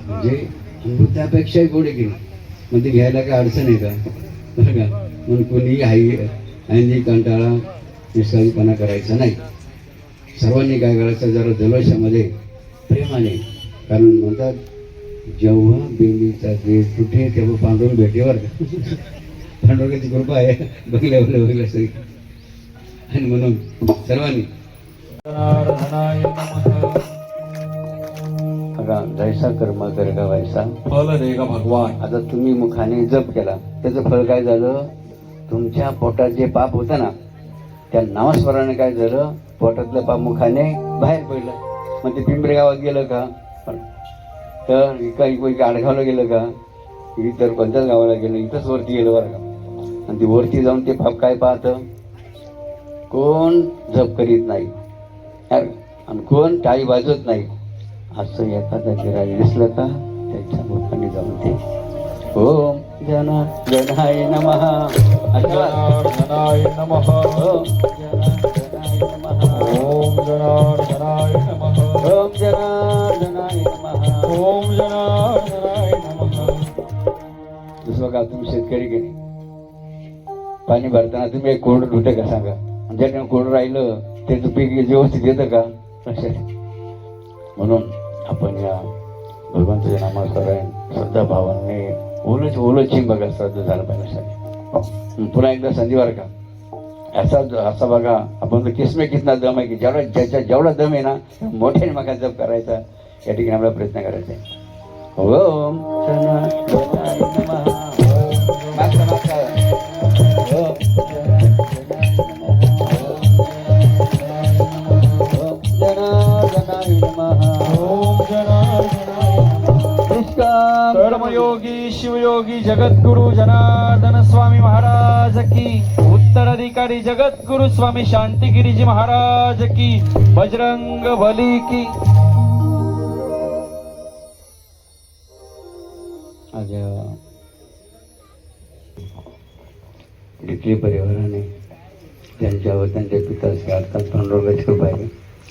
म्हणजे अमृतापेक्षाही गोडे गेली मग ती घ्यायला काय अडचण आहे का बरं का. म्हणून कोणी आई कंटाळा निष्काळजीपणा करायचा नाही. सर्वांनी काय करायचं जरा जल्लोषामध्ये प्रेमाने, कारण म्हणतात जेव्हा बेलीचा देश कुठे तेव्हा पांडुरंग भेटेवर पांडुरंगाची कृपा आहे बघल्या सगळी. आणि म्हणून सर्वांनी जैसा कर्म कर का वैसा फल देगा भगवान. आता तुम्ही मुखाने जप केला त्याचं फळ काय झालं, तुमच्या पोटात जे पाप होतं ना त्या नामस्मरणाने काय झालं, पोटातलं पाप मुखाने बाहेर पडलं. मग ते पिंपरी गावात गेलं का, तर इका आडगावला गेलं का, इतर कोणत्याच गावाला गेलं, इथंच वरती गेलं बरं का. आणि ती वरती जाऊन ते पाप काय पाहतं, कोण जप करीत नाही आणि कोण टाळी वाजवत नाही, असं एखादा गिराई दिसलं का त्याच्या मुखाने जाऊन ते ओम जनाय नमः जनार्दनाय नमः. ओम जनार्दनाय नमः. ओम जनार्दनाय नमः. ओम जनार्दनाय नमः. दुसरं का तुम्ही शेतकरी की नाही, पाणी भरताना तुम्ही एक कोरडं धुतं का सांगा, ज्याकडे कोरडं राहिलं ते पीक व्यवस्थित येतं का. म्हणून आपण या भगवंताच्या नामास्मरण श्रद्धा भावाने ओलं चिंब बघा, श्रद्धा झालं पाहिजे. पुन्हा एकदा संधीवार का असा बघा, आपण तर किसमे कितना दम आहे की जेवढा दम आहे ना मोठ्याने मग जप करायचा, या ठिकाणी आपला प्रयत्न करायचा आहे. ओम जनार्दनाय नमः. कर्मयोगी शिवयोगी जगद्गुरु जनार्दन स्वामी महाराज की, उत्तराधिकारी जगद्गुरु स्वामी शांतिगिरीजी महाराज की, बजरंग बली की. आज डिकली परिवाराने त्यांच्यावर त्यांच्या पिताची अर्थात पांडुरंगाची कृपा आहे,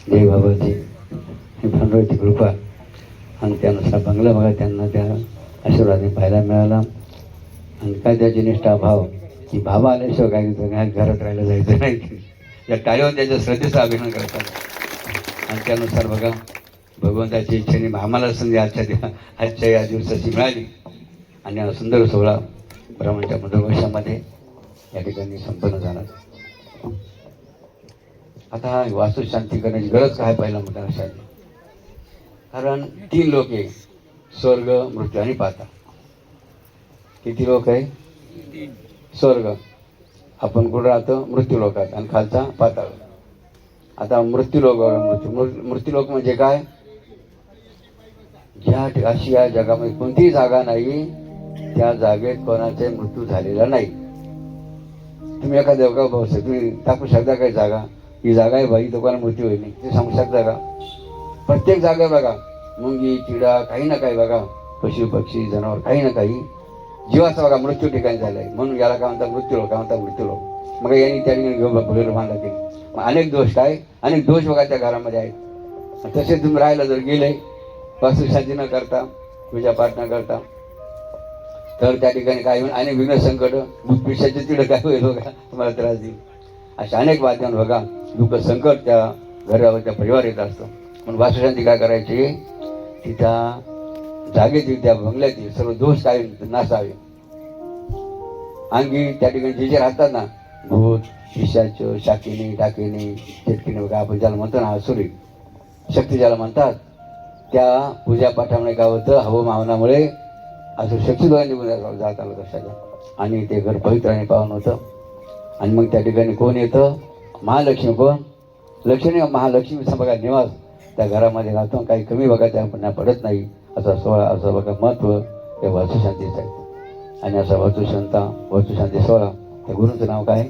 जय बाबाची पांडुरंगाची कृपा, आणि त्यानुसार बंगला बघा त्यांना त्या आशीर्वादाने पाहायला मिळाला. आणि काय त्याची निष्ठा भाव की बाबा आल्याशिवाय काय घरात राहायला जायचं नाही, या टाळीवर त्याच्या श्रद्धेचा अभिनय करतात. आणि त्यानुसार बघा भगवंताची इच्छेने आम्हाला संधी आजच्या या दिवसाची मिळाली, आणि हा सुंदर सोहळा ब्राह्मणच्या मधुवर्षामध्ये या ठिकाणी संपन्न झाला. आता वास्तुशांती करण्याची गरज काय पाहिला म्हणतात अशा, कारण 3 लोक आहे, स्वर्ग मृत्यू आणि पाताळ. किती लोक आहे, स्वर्ग आपण कुठं राहतो मृत्यू लोकात, आणि खालचा पाताळ. आता मृत्यू लोक म्हणजे काय, ज्या अशी या जगामध्ये कोणतीही जागा नाही त्या जागेत कोणाचा मृत्यू झालेला नाही. तुम्ही एखाद्या देवगाव भाऊ तुम्ही टाकू शकता काय जागा, ही जागा आहे बाई तो कोणाला मृत्यू होईल नाही ते सांगू शकता का. प्रत्येक जागा बघा, मुंगी चिडा काही ना काही बघा, पशु पक्षी जनावर काही ना काही जीवाचा बघा मृत्यू ठिकाणी झालाय. म्हणून याला काय म्हणतात मृत्यू लोक, काय म्हणतात मृत्यू लोक. मग यांनी त्या ठिकाणी बांधला केली. मग अनेक दोष काय, अनेक दोष बघा त्या घरामध्ये आहेत. तसे तुम्ही राहायला जर गेले वास्तुशांती न करता, पूजा पाठ न करता, तर त्या ठिकाणी काय होईल, अनेक विघ्न संकट भूतपिशाचे तिकडे काय होईल बघा, तुम्हाला त्रास देईल. अशा अनेक बातम्या बघा, दुःख संकट त्या घरावर त्या परिवार येत असतं. म्हणून वास्तुशांती काय करायची, तिच्या जागेतील त्या बंगल्यातील सर्व दोष काय नासावे. अंगी त्या ठिकाणी जे राहतात ना भूत पिशाच शाकिनी डाकिनी चटकिनी बघा, आपण ज्याला म्हणतो ना आसुरी शक्ती ज्याला म्हणतात, त्या पूजा पाठामुळे काय होतं, हवामानामुळे असं शक्तीद्वारे निघून जात आलं कशाला, आणि ते घर पवित्र आणि पावन होतं. आणि मग त्या ठिकाणी कोण येतं, महालक्ष्मी. कोण, लक्ष्मी महालक्ष्मीचा बघा निवास त्या घरामध्ये राहतो. काही कमी बघा त्या पडत नाही असा सोहळा, असं बघा महत्त्व त्या वास्तुशांतीचं आहे. आणि असा वास्तुशांती सोहळा त्या गुरुचं नाव काय,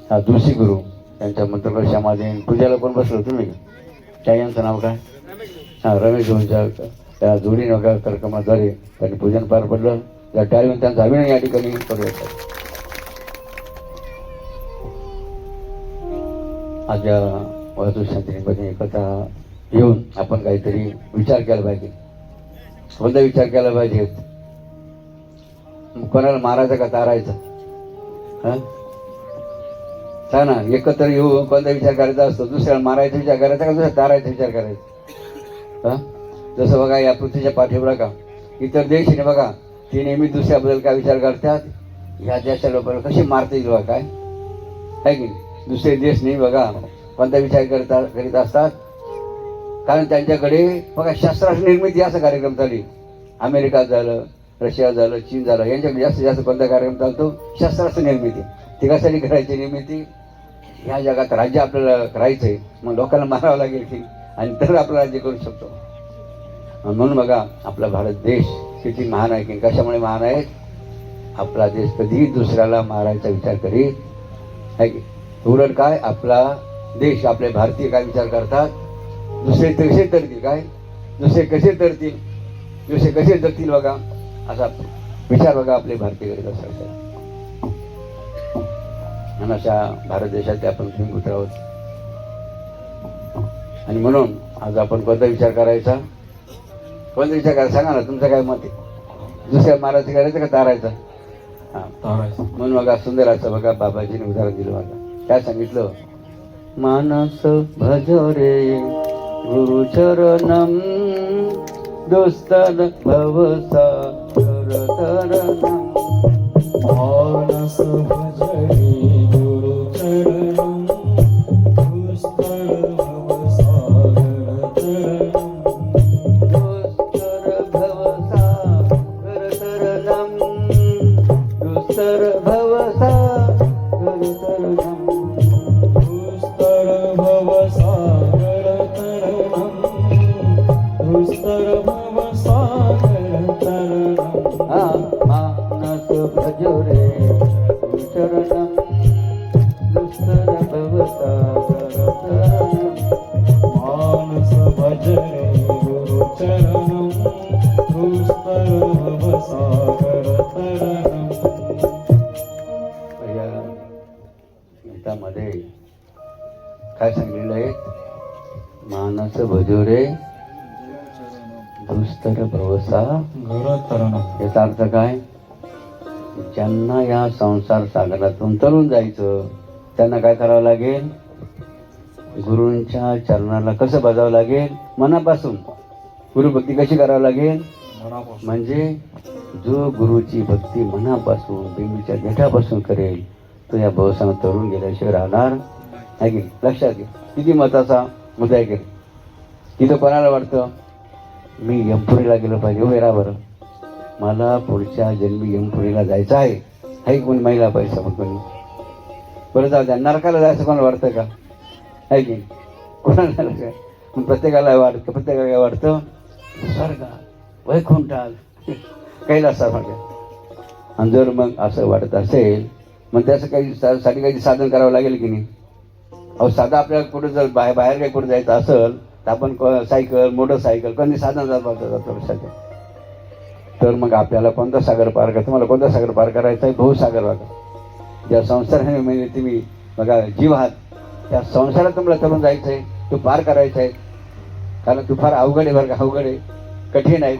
हा जोशी गुरु. त्यांच्या मंत्रकशामध्ये पूजाला पण बसलो तुम्ही, त्या यांचं नाव काय, हा रमेश गुरूंच्या त्या जोडीने बघा कार्यक्रमाद्वारे त्यांनी पूजन पार पडलं. त्या टाळीवर त्यांचा अभिनय या ठिकाणी करूया. आज या वास्तुशांतीमध्ये एकत्र येऊन आपण काहीतरी विचार केला पाहिजे. कोणता विचार केला पाहिजे? कोणाला मारायचं का तारायचं? हा सांग ना. एकत्र येऊ कोणता विचार करायचा असतो? दुसऱ्याला मारायचा विचार करायचा का दुसऱ्या तारायचा विचार करायचा? हा जसं बघा या पृथ्वीच्या पाठीवर का इतर देश आहे बघा, ते नेहमी दुसऱ्याबद्दल काय विचार करतात? ह्या देशाच्या लोकांना कशी मारता येईल बघा, काय आहे की दुसरे देश नाही बघा कोणता विचार करीत असतात? कारण त्यांच्याकडे बघा शस्त्रास्त्र निर्मिती असा कार्यक्रम चालू. अमेरिका झालं, रशिया झालं, चीन झालं, यांच्याकडे जास्तीत जास्त कोणता कार्यक्रम चालतो? शस्त्रास्त्र निर्मिती. ते कशासाठी करायची निर्मिती? ह्या जगात राज्य आपल्याला करायचंय, मग लोकांना मारावं लागेल की, आणि तर आपलं राज्य करू शकतो. म्हणून बघा आपला भारत देश किती महान आहे की. कशामुळे महान आहे? आपला देश कधीही दुसऱ्याला मारायचा विचार करीत आहे की. उलट काय आपला देश, आपले भारतीय काय विचार करतात? दुसरे कसे तरतील, काय दुसरे कसे तरतील, दुसरे कसे जगतील बघा असा विचार बघा आपले भारतीय करीत असतात. आणि अशा भारत देशात आपण भूमिपुत्र आहोत. आणि म्हणून आज आपण कोणता विचार करायचा? कोणता विचार करायचा सांगा ना, तुमचं काय मत आहे? दुसऱ्या मारायचं करायचं का तारायचं? हा तारायचं. म्हणून बघा सुंदर असं बघा बाबाजीने उदाहरण दिलं बघा. काय सांगितलं? मानस भजो रे गुरुचरणम दुस्तर भवसागरतरणम. मानस भजरे गुरुचरणं दुस्तर भवसागरतरणं. दुस्तर भवसागरतरणम. दुस्तर भवसागरतरणम. दुस्तर भवसागरतरणं. दुस्तर भवसागरतरणं. हा मानस भजो रे गुरुचरणम दुस्तर भवसागरतरणम. मानस भजरे गुरुचरणं दुस्तर भवसागरतरणं. या गीतामध्ये काय सांगितलेलं आहे? मानस भजो रे दुस्तर भवसागरतरणम. याचा अर्थ काय? ज्यांना या संसार सागरातून तरून जायचं त्यांना काय करावं लागेल? गुरूंच्या चरणाला कसं बजावं लागेल? मनापासून. गुरुभक्ती कशी करावी लागेल? म्हणजे जो गुरुची भक्ती मनापासून बिंबीच्या देठापासून करेल तो या भवसानं तरून गेल्याशिवाय राहणार आहे की. लक्षात घे किती मताचा मुद्दा आहे की. तिथं कोणाला वाटतं मी यमपुरीला गेलो पाहिजे? हो वेळा बरं मला पुढच्या जन्मी यमपुरीला जायचं आहे. हे कोणी महिला पाहिजे मग कोणी बरं जाऊ द्या. नरकाला जायचं कोणाला वाटतं का? आहे की कोणाला काय? मग प्रत्येकाला वाटतं, प्रत्येकाला काय वाटतं? स्वर्ग, वैकुंठाल, कैलासात वाटतं. आणि जर मग असं वाटत असेल मग त्याचं साठी काही साधन करावं लागेल की नाही? अहो साधा आपल्याला कुठं जर बाहेर काही कुठं जायचं असेल तर आपण सायकल, मोटरसायकल कोणती साधन जातो. तर मग आपल्याला कोणता सागर पार करायचा? तुम्हाला कोणता सागर पार करायचा आहे? भवसागर बघा. ज्या संसाराने म्हणजे तुम्ही बघा जीव आहात त्या संसारात तुम्हाला तरून जायचं आहे, तो पार करायचा आहे. कारण तू फार अवघड आहे बरं का, अवघड आहे, कठीण आहे.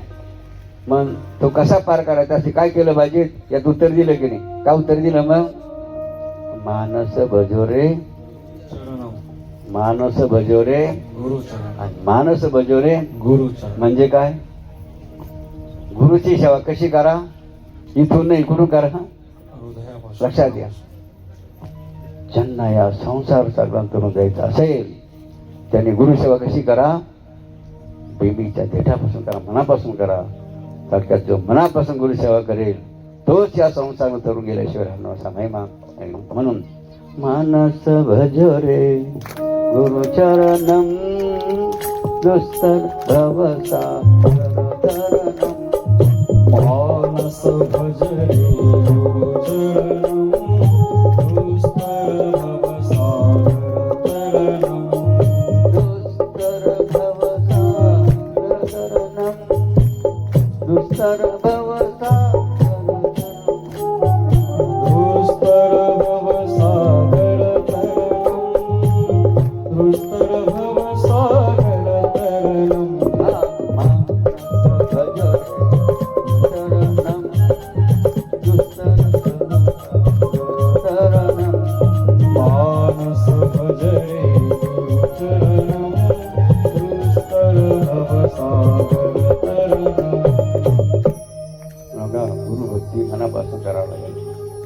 मग तो कसा पार करायचा असे काय केलं पाहिजे? यात उत्तर दिलं की नाही? का उत्तर दिलं मग? मानस भजोरे मानस भजोरे गुरुचरण. आणि मानस भजोरे गुरुचरण म्हणजे काय? गुरुची सेवा कशी करा? इथून नाही इकडून करा. हृदयापासून. लक्षात घ्या. ज्यांना या संसार सागरातून जायचं असेल त्यांनी गुरुसेवा कशी करा? बेबीच्या देठापासून करा, मनापासून करा. थोडक्यात जो मनापासून गुरुसेवा करेल तोच या संसार तरून गेल्याशिवाय राहणार असा महिमा. म्हणून मानस भजो रे गुरुचरणम दुस्तर भवसागरतरणम. मानस भजरे गुरुचरणं दुस्तर भवसागरतरणं. दुस्तर भवसागरतरणम. दुस्तर भवसागरतरणम. दुस्तर भवसागरतरणं. दुस्तर भवसागरतरणं. मानस भजो रे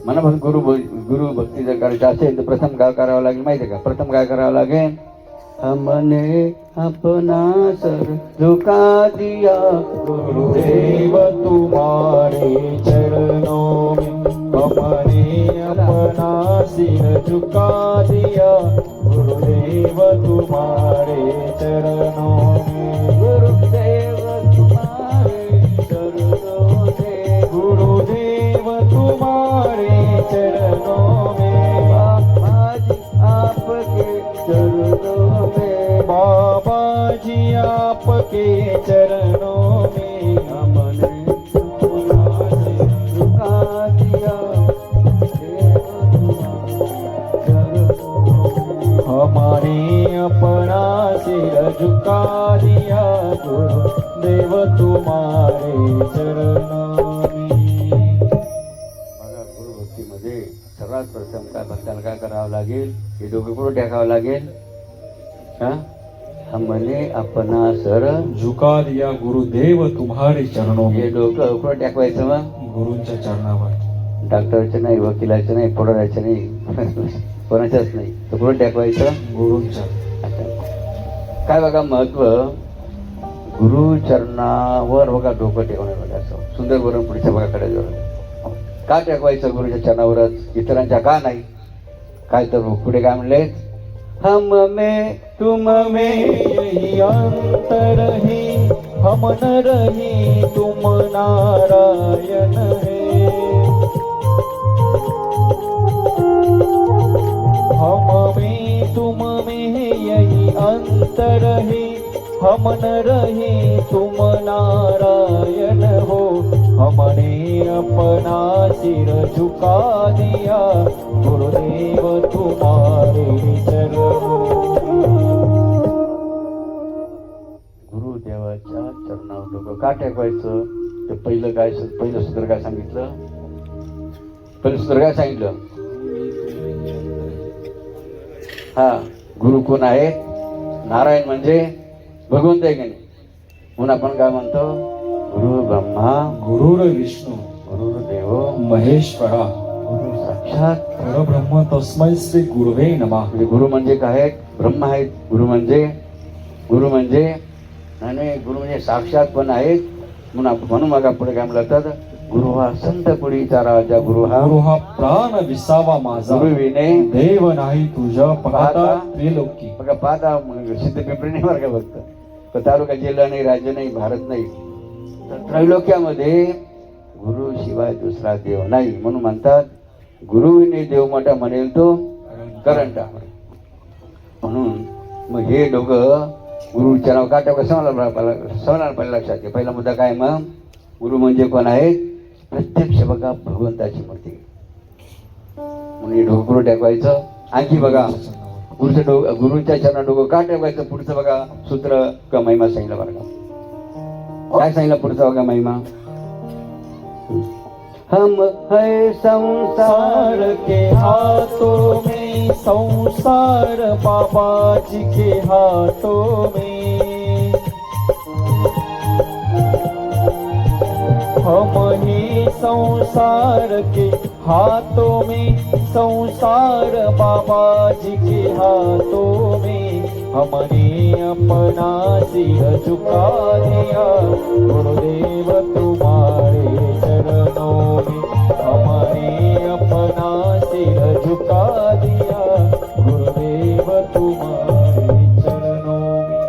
मनापासून गुरु भक्ती जर करायची असेल तर प्रथम काय करावं लागेल माहिती आहे का? प्रथम काय करावं लागेल? हमने अपना सर झुका दिया गुरुदेव तुम्हारे चरणों में हमने अपना सिर झुका दिया गुरुदेव तुम्हारे चरणों में गुरुदेव तुम्हारे चरणों में गुरुदेव तुम्हारे चरणों में बाबा जी आपके चरणों में बाबा जी आपके चरणों में हमने अपना सिर झुका दिया हमारे अपना सिर झुका दिया गुरुदेव तुम्हारे चरणों में. बघा, गुरुभक्तीमध्ये सर्वात प्रथम काय भक्ताला काय करावं लागेल? हे डोकं कुठं टाकावं लागेल? हा, हमने अपना सर झुका दिया गुरुदेव तुम्हारे चरणों हे में. डोकं कुठं टाकवायचं? मग गुरूंच्या चरणावर. डॉक्टरचं नाही, वकिलाचं नाही, पोडाराचं नाही, कोणाच्याच नाही, तर कुठं टाकवायचं? गुरूंच्या. आता काय बघा महत्व, गुरुचरणावर बघा डोकं टेकवणार. बघा असं सुंदर बरोबर पुढच्या बघा कडे का टेकवायचं गुरुच्या चरणावरच, इतरांच्या का नाही? काय तर पुढे काय म्हणले? हम में तुम में यही अंतर है हम न रहे तुम नारायण है. हम में तुम में यही अंतर है हम न रहे तुम नारायण हो. हमने अपना सिर झुका दिया गुरुदेव तुम्हारे चरणों में. गुरुदेवाच्या चरणावर डोकं का टेकवायचं? ते पहिलं सूत्र काय सांगितलं? पहिलं सूत्र काय सांगितलं? हा, गुरु कोण आहे? नारायण म्हणजे भगवंत आहे की नाही? म्हणून आपण काय म्हणतो? गुरु ब्रह्मा गुरुर विष्णू गुरुदेव महेश्वरा गुरु साक्षात परब्रह्म तस्मै श्री गुरुवे नमः. म्हणजे गुरु म्हणजे काय आहेत? ब्रह्म आहेत. गुरु म्हणजे आणि गुरु म्हणजे साक्षात पण आहेत. म्हणून मग पुढे काय म्हणतात? गुरु हा संत पुढीचा राजा, गुरु हा प्राण विसावा माझा. गुरु विने देव नाही तुझ्या पाहता त्रिलोकी. बघा, पाहता सिद्ध पिंपरी नाही बरं का? फक्त तालुका, जिल्हा नाही, राज्य नाही, भारत नाही, तर त्रैलोक्यामध्ये गुरु शिवाय दुसरा देव नाही. म्हणून म्हणतात गुरु विने देव मोठा म्हणेल तो करंटा. म्हणून मग हे डोकं गुरुच्या नाव का टाका सवनाला पहिला लक्षात घ्या. पहिला मुद्दा काय? मग गुरु म्हणजे कोण आहे? प्रत्यक्ष बघा भगवंताची मूर्ती. म्हणून हे डोकं कुठं टाकवायचं? आणखी बघा, गुरुच्या चरणा डोकं का टाकायचं? पुढचं बघा सूत्र का महिमा सांगितलं बरं का? काय सांगितलं पुढचं बघा महिमा? हम है संसार के हाथों में संसार बाबा जी के हाथों में. हम ही संसार के हाथों में संसार बाबा जी के हाथों में. हमने अपना सिर झुका दिया गुरुदेव तुम्हारे चरणों में. हमने अपना सिर झुका दिया गुरुदेव तुम्हारे चरणों में.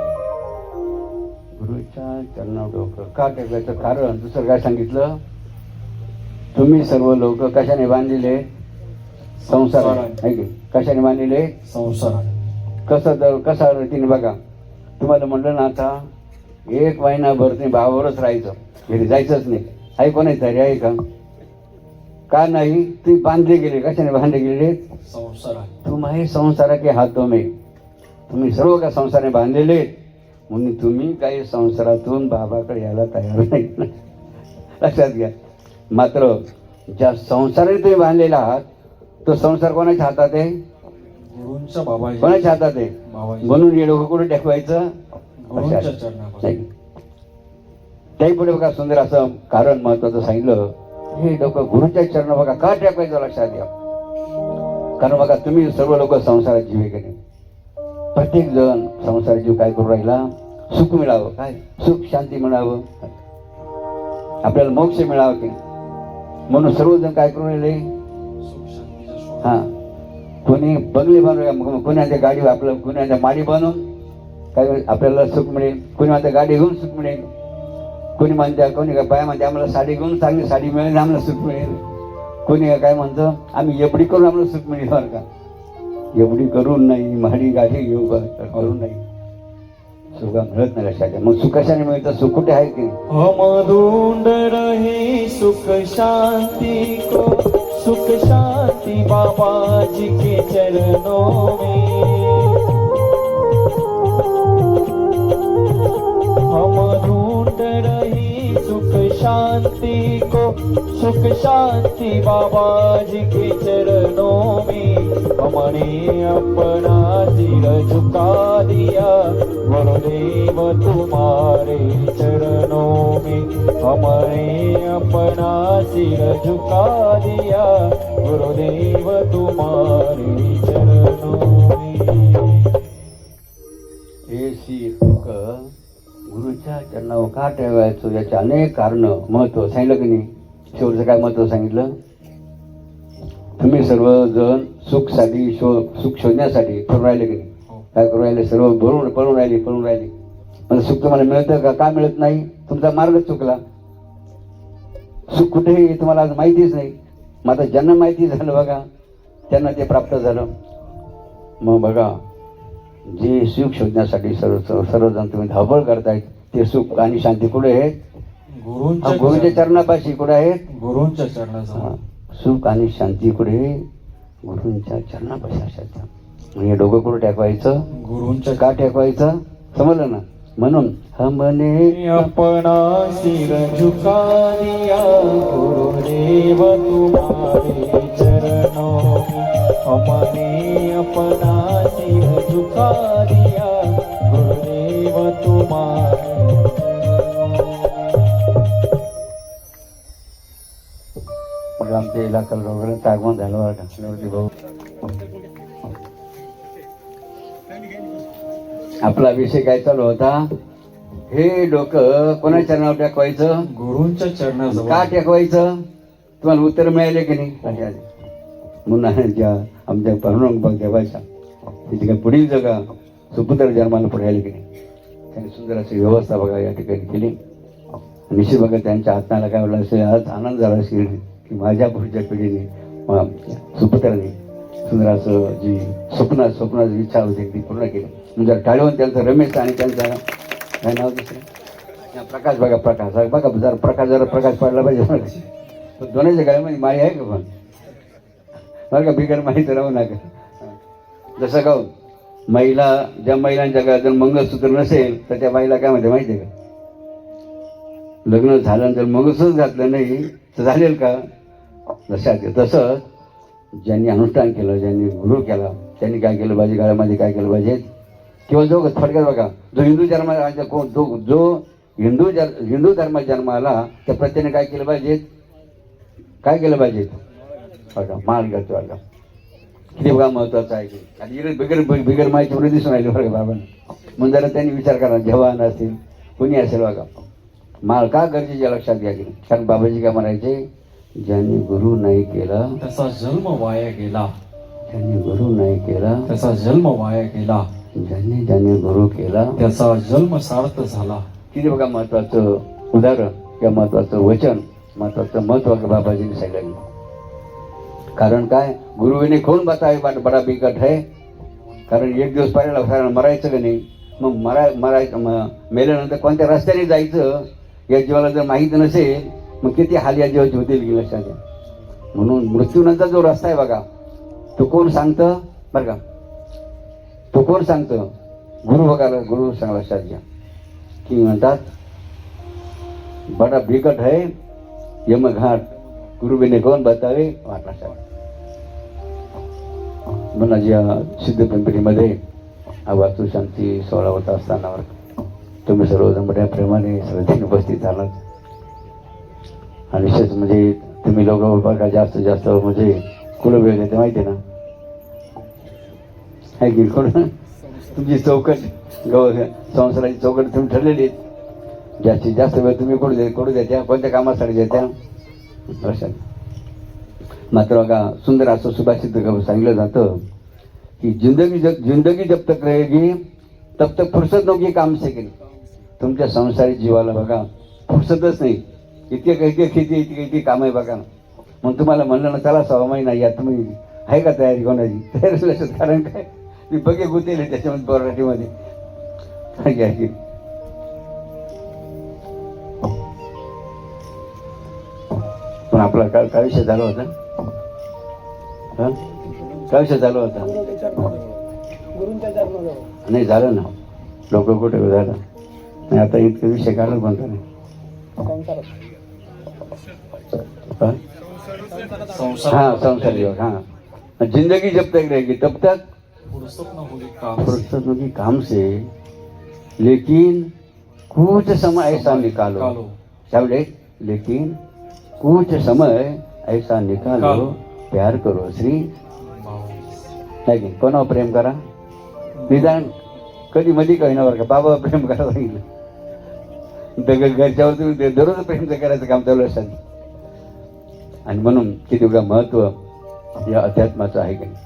गुरुच्या चरणावर डोकं का टेकायचं? कारण दुसरं काय सांगितलं? तुम्ही सर्व लोक कशाने बांधलेले? संसार आहे की? कशाने बांधलेले? संसार. कसा रीतीने बघा, तुम्हाला म्हणलं ना आता एक महिनाभर तुम्ही भावावरच राहायचं, घरी जायचंच नाही. आहे कोणाची तयारी आहे का? का नाही? तुम्ही बांधले गेले. कशाने बांधले गेले? संसार. तुम्ही संसार के हातों में, तुम्ही सर्व का संसाराने बांधलेले. म्हणून तुम्ही काही संसारातून बाबाकडे यायला तयार नाही. लक्षात घ्या. मात्र ज्या संसाराने तुम्ही बांधलेला आहात तो संसार कोणाच्या हातात आहे? गुरूंच्या बाबा कोणाच्या हातात आहे? म्हणून हे डोकं कुठे टेकवायचं? गुरूंच्या चरणावर. नाही. त्याही पुढे बघा सुंदर असं कारण महत्वाचं सांगितलं. हे डोकं गुरुच्या चरण बघा का टाकायचं लक्षात घ्या. कारण बघा तुम्ही सर्व लोक संसारात जीव आहे की नाही. प्रत्येक जण संसार जीव काय करू राहिला, सुख मिळावं, काय सुख शांती मिळावं, आपल्याला मोक्ष मिळावं की म्हणून सर्वजण काय करू राहिले. हा, कोणी बंगले बनवूया, कोणी गाडी आपलं, कोणी माडी बनवून काय आपल्याला सुख मिळेल, कोणी म्हणते गाडी घेऊन सुख मिळेल, कोणी म्हणते, कोणी बाया म्हणते आम्हाला साडी घेऊन चांगली साडी मिळेल आम्हाला सुख मिळेल, कोणी काय म्हणतं आम्ही एवढी करून आम्हाला सुख मिळेल. बरं का, एवढी करून नाही, माडी गाडी घेऊ करून नाही, सुख मिळत नाही लक्षात. मग सुख कशाने मिळतं, सुख कुठे आहे की हम ढूंढ रहे सुख शांति को, सुख शांति बाबा जी के चरणों में. हम ढूंढ रहे सुख शांति को, सुख शांति बाबा जी के चरणों में. हमने अपना सिर झुका दिया गुरुदेव तुम्हारे चरणों में. हमने अपना सिर झुका दिया गुरुदेव तुम्हारे चरणों में. हे शीर डोकं गुरुच्या चरणावर का ठेवायचं, याचे अनेक कारण महत्व सांगितलं की नाही. शेवटचं काय महत्व सांगितलं, तुम्ही सर्वजण सुखसाठी सुख शोधण्यासाठी करून राहिले की नाही. काय करू राहिले, सर्व पळून राहिली. पण सुख तुम्हाला मिळतं का मिळत नाही, तुमचा मार्गच चुकला. सुख कुठेही तुम्हाला आज माहितीच नाही. मग आता ज्यांना माहिती झालं बघा त्यांना ते प्राप्त झालं. मग बघा जे सुख शोधण्यासाठी सर्वजण तुम्ही धावपळ करतायत, ते सुख आणि शांती कुठे आहेत, गुरुच्या चरणापाशी कुठे आहेत, गुरुंच्या चरणाजवळ. सुख आणि शांती कुठे, गुरुंच्या चरणापाशी असायचं. म्हणजे डोकं कुठं टाकवायचं, गुरुंच्या का टाकवायचं समजलं ना. म्हणून हमने अपना सिर झुका दिया गुरुदेव तुम्हारे चरणों में. हमने अपना सिर झुका दिया गुरुदेव तुम्हारे. मग आमच्या इलाकाला वगैरे आगमन झालं वाटतं भाऊ. आपला विषय काय चालू होता, हे डोकं कोणाच्या चरणावर टेकवायचं, गुरुंच्या चरणाजवळ. का टेकवायचं, तुम्हाला उत्तर मिळाले की नाही. म्हणून ज्या आमच्या पांडुरंग देवाच्या त्याची काय पुढील जगा सुपुत्र जन्माला पुढे आले की नाही. त्यांनी सुंदर अशी व्यवस्था बघा या ठिकाणी केली. निश्चित बघा त्यांच्या हाताला काय वाटलं असेल, आज आनंद झाला असेल की माझ्या पुढच्या पिढीने सुपुत्राने सुंदर असं जी स्वप्नाची इच्छा होती ती पूर्ण केली. म्हणजे टाळीवर त्यांचं रमेश आणि त्यांचा काय नाव दुसरं प्रकाश बघा, प्रकाश बघा जरा प्रकाश पडला पाहिजे. दोन्हीच्या गळ्यामध्ये माळी आहे का पण बरं का, बिगर माहिती राहू नका. जसं का महिला, ज्या महिलांच्या गळ्यात जर मंगळसूत्र नसेल तर त्या बाईला काय म्हणते माहिती आहे का, लग्न झाल्यानंतर मंगळसूत्रच घातलं नाही तर झालेल का. तसंच ज्यांनी अनुष्ठान केलं, ज्यांनी गुरु केला, त्यांनी काय केलं पाहिजे, गळ्यामध्ये काय केलं पाहिजे. किंवा जो थोडक्यात बघा, जो हिंदू हिंदू धर्मात जन्माला त्या प्रत्येने काय केलं पाहिजे, बघा माळ घालतो. बघा किती बघा महत्वाचं आहे की. आणि बिगर माहिती पुढे दिसून राहिले बघा बाबांना. म्हणून जरा त्यांनी विचार करा, जवान असतील कोणी असेल बघा, माळ का गरजेच्या लक्षात घ्या की. कारण बाबाजी काय म्हणायचे, ज्यांनी गुरु नाही केला त्याचा जन्म वाया गेला. ज्यांनी गुरु नाही केला त्याचा जन्म वाया गेला. ज्यांनी गुरु केला त्याचा जन्म सार्थ झाला. किती बघा महत्वाचं उदाहरण किंवा महत्वाचं वचन, महत्वाचं महत्व बाबाजींनी सांगितलं. कारण काय, गुरुविने कोण बतावे बडा बिकट है. कारण एक दिवस पाहिजे मरायचं का नाही. मग मेल्यानंतर कोणत्या रस्त्याने जायचं या जीवाला जर माहीत नसेल मग किती हाल या जीवाची होतील की लक्षात घ्या. म्हणून मृत्यूनंतर जो रस्ता आहे बघा तो कोण सांगतं बरं का, तो कोण सांगतं, गुरु बघा. गुरु सांग लक्षात घ्या की म्हणतात बडा बिकट है यमघाट गुरुविने कोण बतावे वाटला. म्हणा ज्या सिद्ध पिंपरीमध्ये वास्तू शांती सोहळा होता असताना तुम्ही सर्वजण मोठ्या प्रेमाने श्रद्धेने उपस्थित झालात. आणि विशेष म्हणजे तुम्ही लोक बघा जास्तीत जास्त म्हणजे कुठं वेळ देते माहिती आहे ना, आहे की कोण तुमची चौकट संसाराची चौकट तुम्ही ठरलेली आहेत. जास्तीत जास्त वेळ तुम्ही कुठं देत्या, कोणत्या कामासाठी देत्या अशा. मात्र बघा सुंदर असं सुभाषित सांगितलं जातं की जिंदगी जब तक रहेगी तब तक फुर्सत नव्हती काम से केली. तुमच्या संसारिक जीवाला बघा फुर्सतच नाही, इतके किती काम आहे बघा. मग तुम्हाला म्हणलं ना चला 6 महिना या, तुम्ही आहे का तयारी कोणाची? तयारी लक्षात. कारण काय मी बघे गुतेले त्याच्यामध्ये बोराटीमध्ये काय घ्या की पण आपला काय विषय झाला होता, काय विषय झाला होता? नाही झालं ना, लोक कुठे झालं नाही. आता इतके विषय काढत बनतो नाही. हाँ संसार योग, हाँ जिंदगी जब तक रहेगी तब तक फुर्सत होगी काम से, लेकिन कुछ समय ऐसा निकालो. त्यावेळे लेकिन कुछ समय ऐसा निकालो, प्यार करो श्री. है की कोणावर प्रेम करा, निदान कधी मध्ये काही नवर का बाबा प्रेम करा सांगितलं. घरच्यावर तुम्ही दररोज प्रेम करायचं काम चालू असतात. आणि म्हणून किती बघा महत्व या अध्यात्माचं आहे की नाही.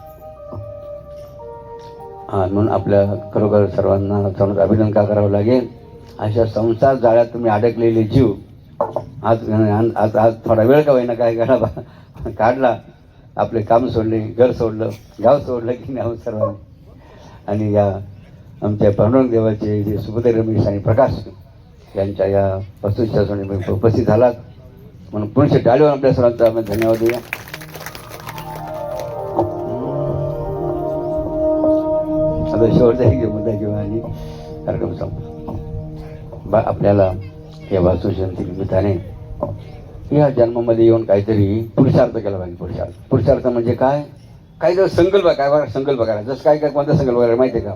म्हणून आपल्या खरोखर सर्वांना अभिनंदन का करावं लागेल. अशा संसार जाळ्यात तुम्ही अडकलेले जीव आज थोडा वेळ का होईना काय करा काढला, आपले काम सोडले, घर सोडलं, गाव सोडलं की नाही सर्वांनी. आणि या आमच्या पांडुरंग देवाचे जे सुभद्र रमेश आणि प्रकाश यांच्या या वस्तूच्या उपस्थित झालात म्हणून पुढचे टाळीवर आपल्या सर्वांचा आम्ही धन्यवाद देऊया. आता शेवटचा एक मुद्दा किंवा आणि कार्यक्रम संपला. आपल्याला या वास्तुशांती निमित्ताने या जन्मामध्ये येऊन काहीतरी पुरुषार्थ केला पाहिजे. पुरुषार्थ म्हणजे काय, काहीतरी संकल्प, काय बघा संकल्प करा. जसं काय कोणता संकल्प करायला माहिती आहे का?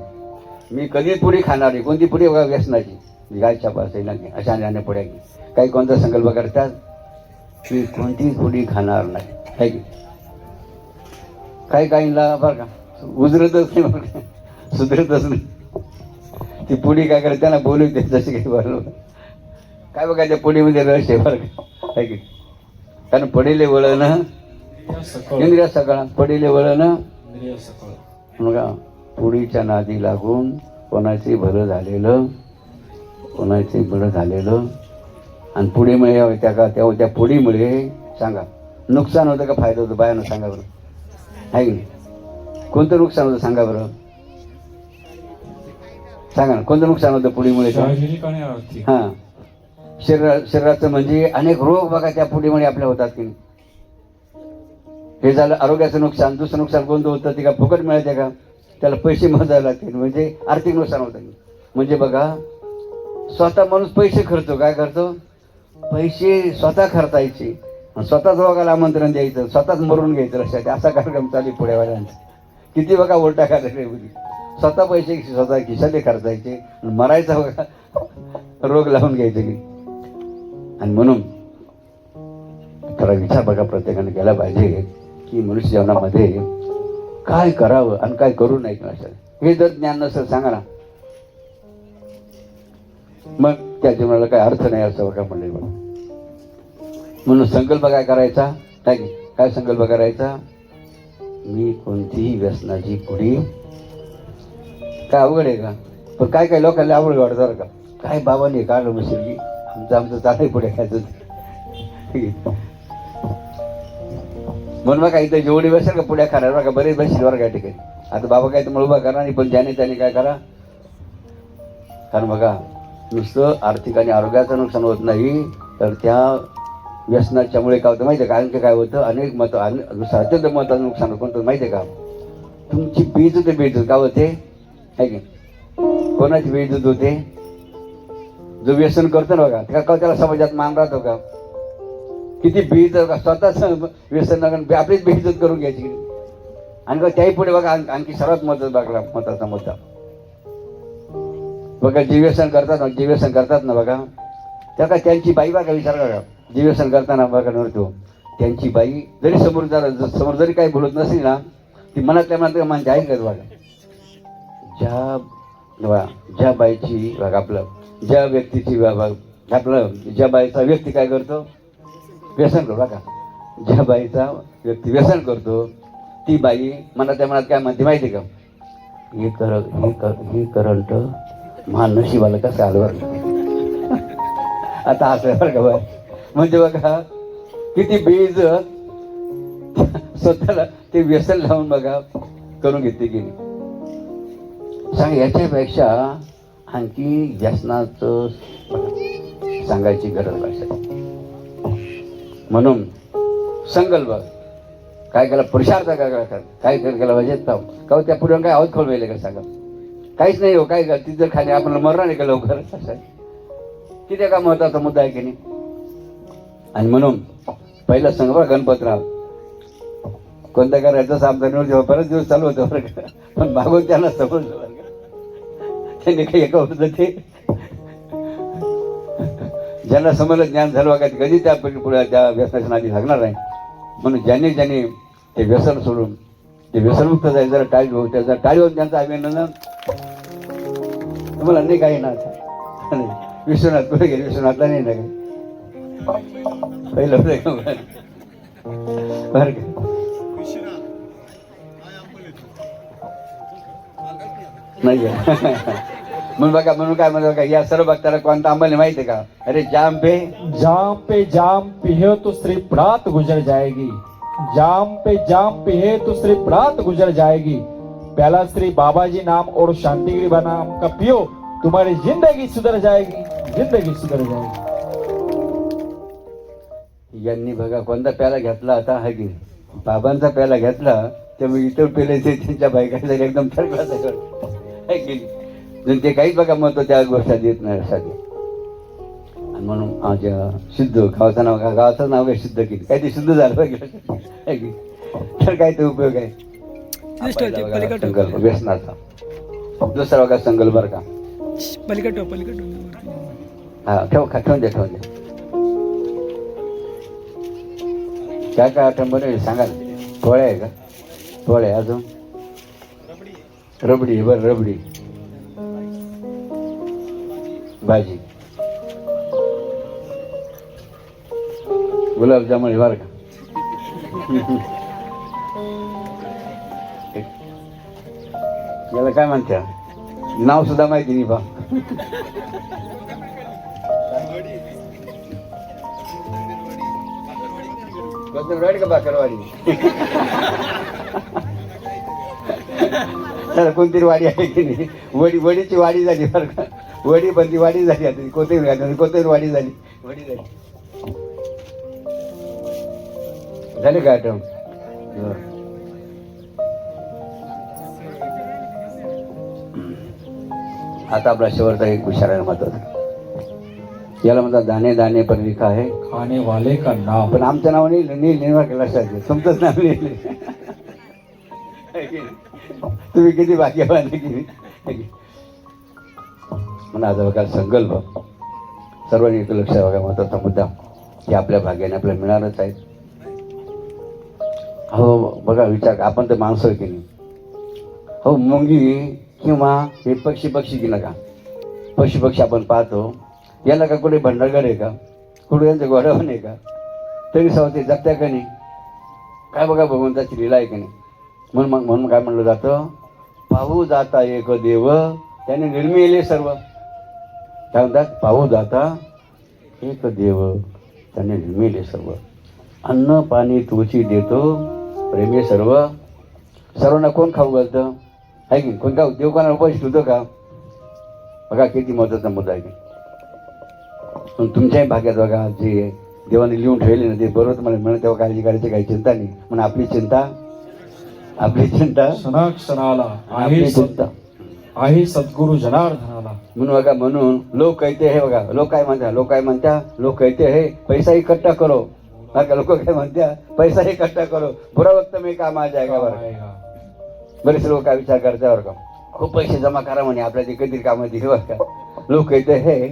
मी कधीच पुरी खाणार नाही. कोणती पुरी बघा व्यसनाची, गायच्या पास अशा अन्य पुढ्या काही कोणता संकल्प करतात, मी कोणतीच पुडी खाणार नाही. आहे की काहींना बरं का उजरतच नाही, बरं का सुधरतच नाही. ती पुडी काय करते त्यांना बोलू दे जशी काही बरोबर काय बघा त्या पुडीमध्ये रस आहे बरं का. आहे की कारण पडेले वळण इंद्रिया सकाळ, पडेले वळण बघा. पुडीच्या नादी लागून कोणाचे भलं झालेलं, कोणाचे बरं झालेलं. आणि पुढीमुळे त्या पुढीमुळे सांगा नुकसान होतं का फायदा होतो? बायानं सांगा बरं. आहे की कोणतं नुकसान होतं सांगा बरं, सांगा ना कोणतं नुकसान होतं पुढीमुळे? हां शरीराचं म्हणजे अनेक रोग बघा त्या पुढीमुळे आपल्या होतात की. हे झालं आरोग्याचं नुकसान. दुसरं नुकसान कोणतं होतं ते का फुकट मिळते का? त्याला पैसे मोजावे लागतील, म्हणजे आर्थिक नुकसान होतं. म्हणजे बघा स्वतः माणूस पैसे खर्चतो, काय करतो? पैसे स्वतः खर्चायचे, स्वतःच रोगाला आमंत्रण द्यायचं, स्वतःच मरून घ्यायचं. लक्षात असा कार्यक्रम चालू पुढेवाल्यांचा. किती बघा उलटा कार्यक्रम. स्वतः पैसे स्वतः खिशाले खर्चायचे, मरायचा बघा रोग लावून घ्यायचे की. आणि म्हणून थोडा विचार बघा प्रत्येकाने केला पाहिजे की मनुष्य जीवनामध्ये काय करावं आणि काय करू नये. हे जर ज्ञान नसेल सांगा ना, मग त्या जीवनाला काय अर्थ नाही असं बघा म्हणले. म्हणून संकल्प काय करायचा, काय संकल्प करायचा? मी कोणतीही व्यसनाची पुढी. काय अवघड आहे का? पण काय लोकांना अवघड वाटतं का? काय बाबांनी काढलं मशीन आमचं चालय पुढे खायचं. म्हणून बघा इथं जेवढी बसेल का पुढ्या खाणार बघा बरेच बसतील बरं काय ठिकाणी. आता बाबा काय तुम्हाला उभा करा नाही, पण ज्याने त्याने काय करा. कारण बघा नुसतं आर्थिक आणि आरोग्याचं नुकसान होत नाही, तर त्या व्यसनाच्यामुळे काय होतं माहिती आहे का? आणखी काय होतं, अनेक अत्यंत महत्त्वाचं नुकसान कोणतं माहिती आहे का? तुमची बेइज्जत काय होते? आहे की कोणाची बेइज्जत होते? जो व्यसन करतो ना बघा का त्याला समाजात मान राहतो का? किती बेइज्जत का स्वतःच व्यसन आपलीच बेइज्जत करून घ्यायची. आणि त्याही पुढे बघा आणखी सर्वात महत्त्वाचा मुद्दा बघा, जे व्यसन करतात ना बघा त्या का त्यांची बाई बघा विचार करा. जे व्यसन करताना बघा नव्हतो त्यांची बाई जरी समोर जरी काही बोलत नसली ना ती मनातल्या मनात म्हणजे ऐकत बघा. ज्या बाईची बघा आपलं ज्या व्यक्तीची आपलं ज्या बाईचा व्यक्ती काय करतो व्यसन करतो बघा. ज्या बाईचा व्यक्ती व्यसन करतो ती बाई मनातल्या मनात काय म्हणते माहिती का, हे करंट महान नशिबाला कसं आलं बरं. आता असं बरं का बरं म्हणजे बघा किती बेइज्जत स्वतःला ते व्यसन लावून बघा करून घेते की नाही. सांग याच्यापेक्षा आणखी व्यसनाचं सांगायची गरज भाषा. म्हणून संकल्प काय केला पुरुषार्थ काय केला पाहिजे का त्या पुढे काय आवत खोलवेले का सांगा. काहीच नाही हो काय का ती जर खाली आपण मरणार नाही का लवकर असं किती का महत्वाचा मुद्दा आहे की नाही. आणि म्हणून पहिला संघ बघा गणपतराव कोणत्या करायचं आमचा निवड बरेच दिवस चालू होतं बरं का. पण मागून त्यांना समजलं बरं का त्यांनी काही एका होतं ते ज्यांना समजलं ज्ञान झालं का कधी त्या पुढे त्या व्यसनाच्या नादी लागणार नाही. म्हणून ज्यांनी ते व्यसन सोडून ते व्यसनमुक्त जायचं जरा टाळी होऊ त्याचा टाळी होऊन त्यांचं अभिनंदन तुम्हाला नाही काही ना विश्वनाथ पुढे गेले विश्वनाथला नाही ना काही पहिलं बरं का नाही म्हणून बघा म्हणून काय म्हणतो का या सर्व भक्ताला कोणता अंमल माहिती का. अरे जाम पे जाम पिहे तो श्री प्रात गुजर जाएगी. जाम पे है तो श्री प्रात गुजर जाएगी. पहला श्री बाबाजी नाम और शांतिगिरी नाम का पियो तुम्हारी जिंदगी सुधर जाएगी. जिंदगी सुधर जाएगी. यांनी बघा कोणता प्याला घेतला आता हा की बाबांचा प्याला घेतला त्यामुळे इतर पेले ते त्यांच्या बायकाला एकदम ठरला आहे की ते काहीच बघा महत्व त्या गोष्टात येत नाही साठी. आणि म्हणून माझ्या सिद्ध गावाचं नाव काय सिद्ध केली काय ते शुद्ध झालं पाहिजे तर काय ते उपयोग आहे संकल्प व्यसनाचा. दुसरा बघा संकल्प बरं का हा ठेवून द्या काय काय आठवण बनवली सांगा. पोळ्या आहे का पोळ्या अजून रबडी बरं रबडी भाजी गुलाबजामुन बरं का याला काय म्हणत्या नाव सुद्धा माहिती नाही बा. का बाकरवाडी तर कोणतरी वाडी आहे की नाही वडीची वाडी झाली बरं का. वडी बंदी वाडी झाली आता कोणतरी वाडी झाली झाले का आठवण. आता आपला शेवटचा एक विचार आहे महत्वाचा. याला म्हणतात दाणे दाणे पर लिखा आहे खाने वाले का नाम. पण आमचं नाव नाही निर्माण केलं असायचं तुमचंच नाव लिहिले. तुम्ही किती भाग्यवान किती म्हणा. आता बघा संकल्प सर्वांनी एक लक्षात बघा महत्वाचा मुद्दा की आपल्या भाग्याने आपल्याला मिळणारच आहे. हो बघा विचार आपण तर माणसं की नाही. हो मुंगी किंवा हे पक्षी की नका पक्षी आपण पाहतो याला का कुठे भंडारगड आहे का कुठे यांचं गोडावण आहे का तरी सव ते जगत्या का नाही काय बघा भगवंताची लीला आहे की नाही. म्हणून काय म्हणलं जातं पाहू जाता एक देव त्याने निर्मिले सर्व. काय म्हणतात पाहू जाता एक देव त्याने निर्मिले सर्व. अन्न पाणी तुळशी देतो प्रेमे सर्वांना कोण खाऊ घालतं आहे की कोण का देव कोणाला उपाशी ठेवतो का. बघा किती महत्वाचा मुद्दा आहे की पण तुमच्याही भाग्यात बघा जे देवाने लिहून ठेवले ना ते बरोबर तुम्हाला म्हणत तेव्हा काळजी करायची काही चिंता नाही. म्हणून आपली चिंता क्षणाला आहे सद्गुरु जनार्दनाला. म्हणून बघा म्हणून लोक कहते हे बघा लोक काय म्हणत्या लोक कहते हे पैसा इकट्ठा करो. बघा लोक काय म्हणत्या पैसा इकट्ठा करो बुरा वक्त में काम आ जाएगा. बरं बरेच लोक काय विचार करता बरं का खूप पैसे जमा करा म्हणे आपल्या ते कधी कामात येईल बरं का. लोक कहते हे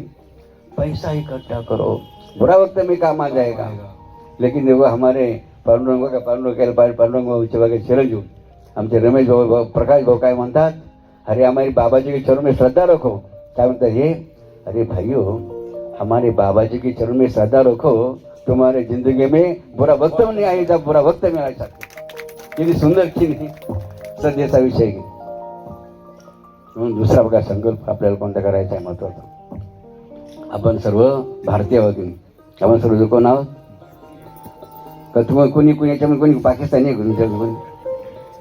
पैसा इकट्ठा करो बुरा वक्त में काम आ जाएगा, लेकिन देखो हमारे पांडुरंग का पांडुरंग बघा चिरंजीव आमचे रमेश भाऊ प्रकाश भाऊ काय म्हणतात, अरे हमारे बाबाजी के चरणों में श्रद्धा रखो. काय म्हणतात हे, अरे भाइयों हमारे बाबाजी के चरणों में श्रद्धा रखो, तुम्हारे जिंदगी में बुरा वक्त नहीं आएगा, बुरा वक्त में आ सकते. किती सुंदर की नाही सध्याचा विषय घे. म्हणून दुसरा बघा संकल्प आपल्याला कोणता करायचा आहे महत्वाचा. आपण सर्व भारतीय आहोत. आपण सर्व कोण आहोत का? तुम्हाला कोणी याच्यामध्ये कोणी पाकिस्तानी आहे कोणी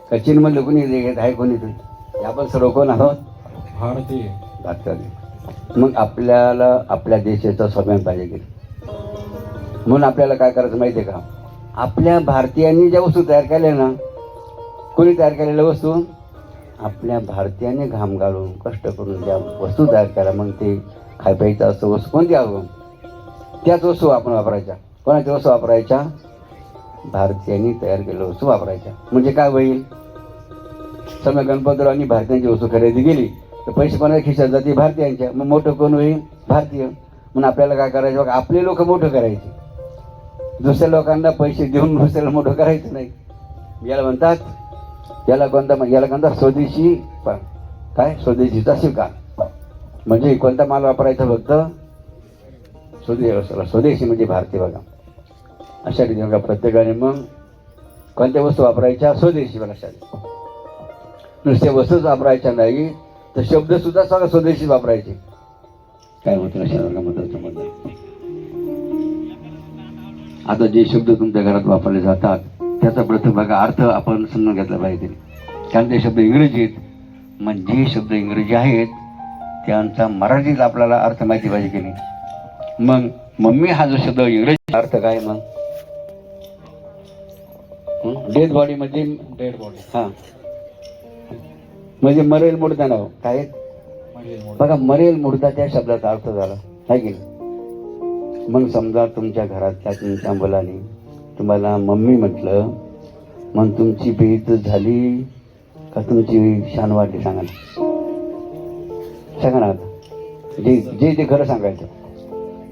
का चीनमधलं कोणी आहे कोणी तुम्ही? आपण सर्व कोण आहोत? भारतीय. मग आपल्याला आपल्या देशाचा स्वाभिमान पाहिजे की. म्हणून आपल्याला काय करायचं माहिती आहे का? आपल्या भारतीयांनी ज्या वस्तू तयार केल्या ना, कोणी तयार केलेल्या वस्तू? आपल्या भारतीयांनी घाम गाळून कष्ट करून ज्या वस्तू तयार केल्या, मग ते खाय प्यायचं असं वस्तू कोणती आहो त्याच वस्तू आपण वापरायच्या. कोणाच्या वस्तू वापरायच्या? भारतीयांनी तयार केलेल्या वस्तू वापरायच्या. म्हणजे काय होईल? समजा गणपतरावांनी भारतीयांची वस्तू खरेदी केली तर पैसे कोणाच्या खिशात जाते? भारतीयांच्या. मग मोठं कोण होईल? भारतीय. म्हणून आपल्याला काय करायचं बघा, आपले लोक मोठं करायचे, दुसऱ्या लोकांना पैसे देऊन दुसऱ्याला मोठं करायचं नाही. याला म्हणतात, याला म्हणतात स्वदेशी. काय? स्वदेशीचा स्वीकार. म्हणजे कोणता माल वापरायचा? फक्त स्वदेशी म्हणजे भारतीय. बघा अशा रीतीने बघा प्रत्येकाने मग कोणत्या वस्तू वापरायच्या? स्वदेशी. बघा लक्षात, नुसत्या वस्तूच वापरायच्या नाही तर शब्द सुद्धा सगळं स्वदेशी वापरायचे. काय होतं अशा वर्गामध्ये? आता जे शब्द तुमच्या घरात वापरले जातात त्याचा प्रथम बघा अर्थ आपण समजून घेतला पाहिजे. कारण ते शब्द इंग्रजी आहेत. मग जे शब्द इंग्रजी आहेत त्यांचा मराठीत आपल्याला अर्थ माहिती पाहिजे की नाही. मग मम्मी हा जो शब्द इंग्रजी अर्थ काय? मग डेड बॉडी म्हणजे डेड बॉडी. हा म्हणजे मरेल मुर्दा नाव काय? बघा मरेल मुर्दा त्या शब्दाचा अर्थ झाला आहे की नाही. मग समजा तुमच्या घरातल्या तुमच्या मुलाने तुम्हाला मम्मी म्हटलं, मग तुमची बेइज्जत झाली का तुमची शान वाढली? सांगा ना. आता जे ते खरं सांगायचं.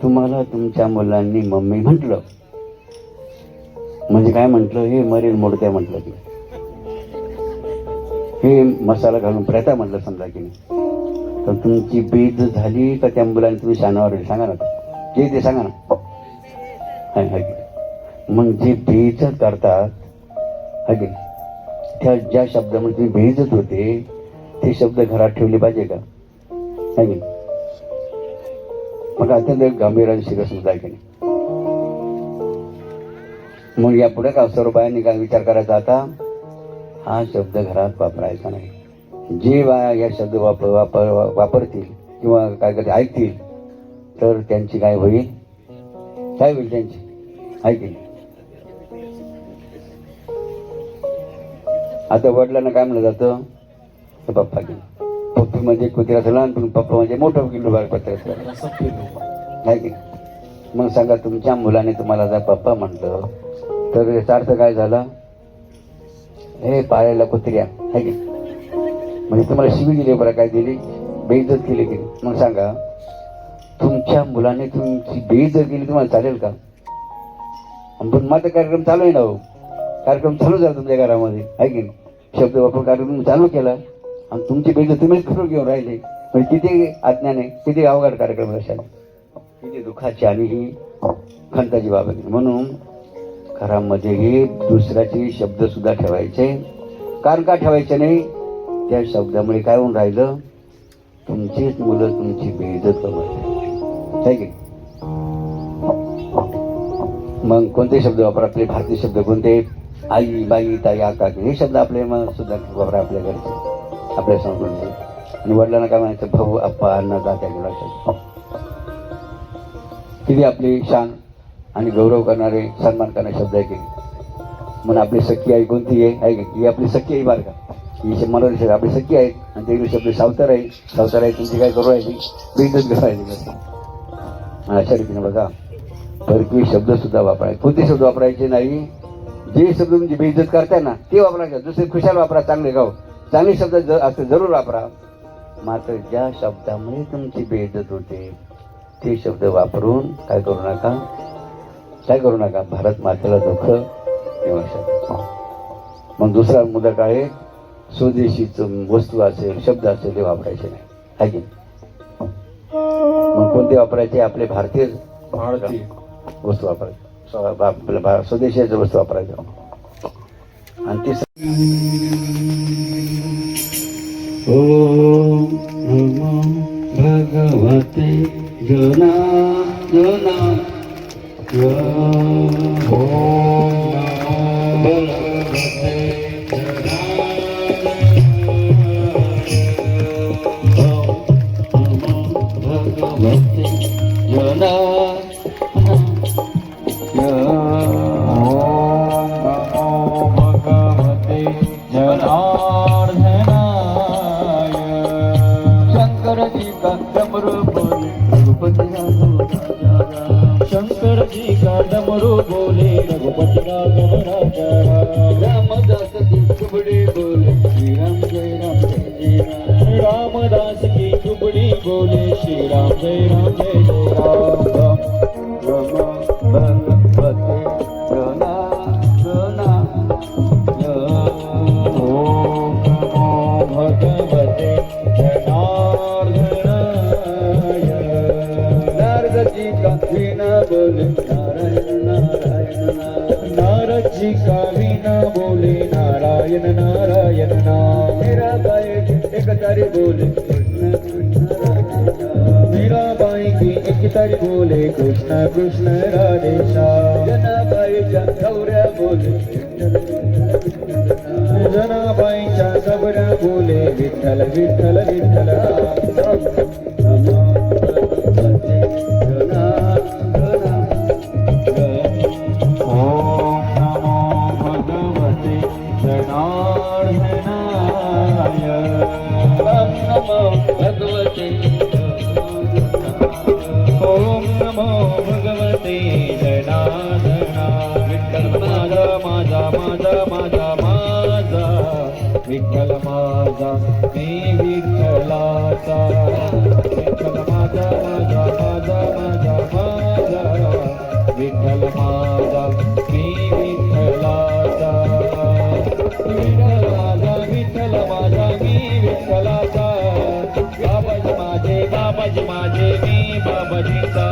तुम्हाला तुमच्या मुलांनी मम्मी म्हटलं म्हणजे काय म्हटलं? हे मरेल मुर्द्या म्हटलं की, हे मसाला घालून प्रयत्न म्हटलं समजा की नाही. तर तुमची बेइज्जत झाली का त्या मुलांनी तुम्ही शान वाढली? सांगा ना. जे ते सांगा ना. मग जे बेइज्जत करतात त्या ज्या शब्दामुळे तुम्ही बेइज्जत होते ते शब्द घरात ठेवले पाहिजे का? मग अत्यंत गंभीर शिकत समजा की नाही. मग या पुढे का सर्व बायांनी काय विचार करायचा? आता हा शब्द घरात वापरायचा नाही. जे बाया या शब्द वापरतील किंवा काय करते ऐकतील तर त्यांची काय होईल? काय होईल त्यांची? ऐकेल. आता वडिलांना काय म्हणलं जातं? पप्पा की. पप्पी म्हणजे कुत्र्याचं लहानपण, पप्पा म्हणजे मोठं किलो बाळ पत्र्याचं आहे की. मग सांगा तुमच्या मुलाने तुम्हाला जर पप्पा म्हटलं तर याचा अर्थ काय झाला? हे पाळायला कुत्र्या आहे की. म्हणजे तुम्हाला शिवी दिली, बरं काय दिली? बेइज्जत केली की. मग सांगा तुमच्या मुलाने तुमची बेइज्जत केली, तुम्हाला चालेल का? पण माझा कार्यक्रम चालू आहे ना हो. कार्यक्रम चालू झाला तुमच्या घरामध्ये आहे की नाही. शब्द वापर कार्यक्रम चालू केला आणि तुमची बेइज्जत तुम्हीच करून घेऊन राहिले. म्हणजे किती अज्ञान आहे, किती अवघड कार्यक्रम असायला, किती दुःखाची आणि ही खंताची बाब आहे. म्हणून घरामध्ये दुसऱ्याचे शब्द सुद्धा ठेवायचे. कारण का ठेवायचे नाही? त्या शब्दामुळे काय होऊन राहिलं? तुमचीच मुलं तुमची बेइज्जत करून आहे की. मग कोणते शब्द वापरा? आपले भारतीय शब्द कोणते? आई, बाई, ताई, आका हे शब्द आपले मग सुद्धा वापरा आपल्या घरचे, आपल्या संस्कृतीचे. आणि वडिलांना काय म्हणायचं? भाऊ, आप्पा, अण्णा, तात्या गेला. किती आपली शान आणि गौरव करणारे, सन्मान करणारे शब्द आहे की. म्हणून आपली सख्खी आई कोणती आहे की? ही आपली सख्खी आई. बरं का, ही मराठी शब्द आपली सख्खी आहेत. आणि ते शब्द सावतर आहे. सावतर आहे तुमची काय करू राहिली? बेइज्जत करायची. अशा रीतीने बघा परकीय शब्द सुद्धा वापरायचे. कोणते शब्द वापरायचे नाही? जे शब्द तुमची बेइज्जत करताय ना ते वापरायचे. दुसरे खुशाल वापरा, चांगले गाव, चांगले शब्द असं जरूर वापरा. मात्र ज्या शब्दामुळे तुमची बेइज्जत होते ते शब्द वापरून काय करू नका भारत मातेला दुःख येऊ शकतं. मग दुसरा मुद्दा काय आहे, स्वदेशीचं वस्तू असेल शब्द असेल ते वापरायचे नाही, आहे की नाही? मग कोणते वापरायचे, आपले भारतीय वस्तू वापरायचे, आपल्या स्वदेशीच्या वस्तू वापरायच्या. आणि ती ओम नमो भगवते जनार्दना. ओम नमो भगवते भगवते शंकर जी का डमरू बोले रघुपति शंकर जी का डमरू बोले रघुपति राघव राजा. रामदास की कुबड़ी बोले श्री राम जय राम. रामदास की कुबड़ी बोले श्री राम जय राम. भगवते जना भगवते जनार्दनाय. नारद जी का वीणा बोले नारायण नारायण. नारद जी का वीणा बोले नारायण नारायण. मेरा बाई एक तारी बोले कृष्ण कृष्ण राधे. मेरा बाई की एक तारी बोले कृष्ण कृष्ण राधे. जनाबाईच्या गौऱ्या बोले जनाबाईच्या सबऱ्या बोले विठ्ठल विठ्ठल विठ्ठल. ओम नमो भगवते जनार्दनाय. ओम नमो भगवते. ओम नमो भगवते जनार्दना. विठ्ठल माझा माझा माझा माझा माझा विठ्ठल माझा मी विठ्ठलाचा. विठ्ठल माझा माझा माझा माझा माझा विठ्ठल माझा मी विठ्ठलाचा. विठ्ठल माझा मी विठ्ठलाचा. बाबाजी माझे मी बाबाजीचा.